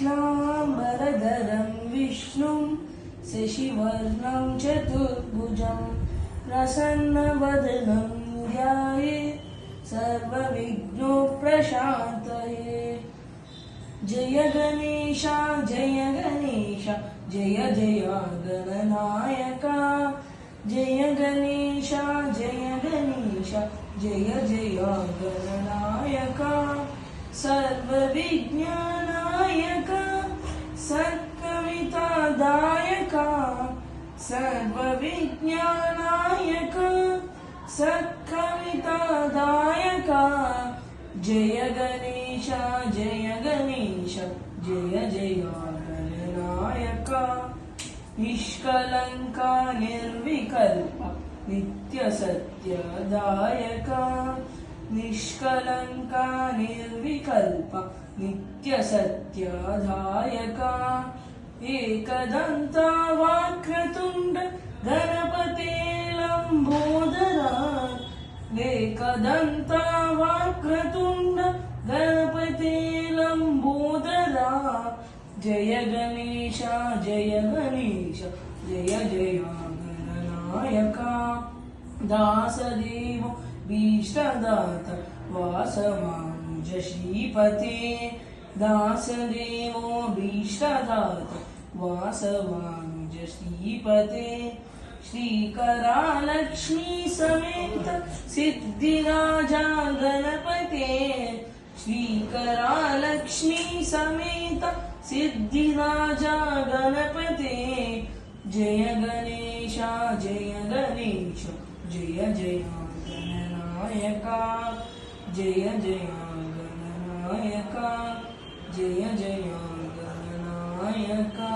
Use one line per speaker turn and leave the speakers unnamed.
शुक्लाम्बरधरं विष्णुं शशिवर्णं चतुर्भुजं प्रसन्नवदनं ध्यायेत् सर्वविघ्नोपशान्तये। जय गणेश जय गणेश जय जय गणनायका। जय गणेश जय गणेश जय जय गणनायका। सर्वविज्ञानायका सत्कवितादायका। सर्वविज्ञानायका सत्कवितादायका। जय गणेश जय गणेश जय जय गणनायका। निष्कलंका निर्विकल्पा नित्यसत्यदायका। निष्कलंका निर्विकल्पा नित्यसत्यदायका। एकदन्ता वक्रतुण्ड गणपते लम्बोदरा। एकदन्ता वक्रतुण्ड गणपते लम्बोदरा। जय गणेश जय गणेश जय जय गणनायका। दासदेव भीष्टदाता वासवानुज श्रीपते। दासदेवो भीष्टदाता वासवानुज श्रीपते। श्रीकरालक्ष्मी समेत सिद्धिराजा गणपते। श्रीकरालक्ष्मी समेत सिद्धिराजा गणपते। जय गणेश जय गणेश जय जय गणनायका। जय जय गणनायका जय जय गणनायका।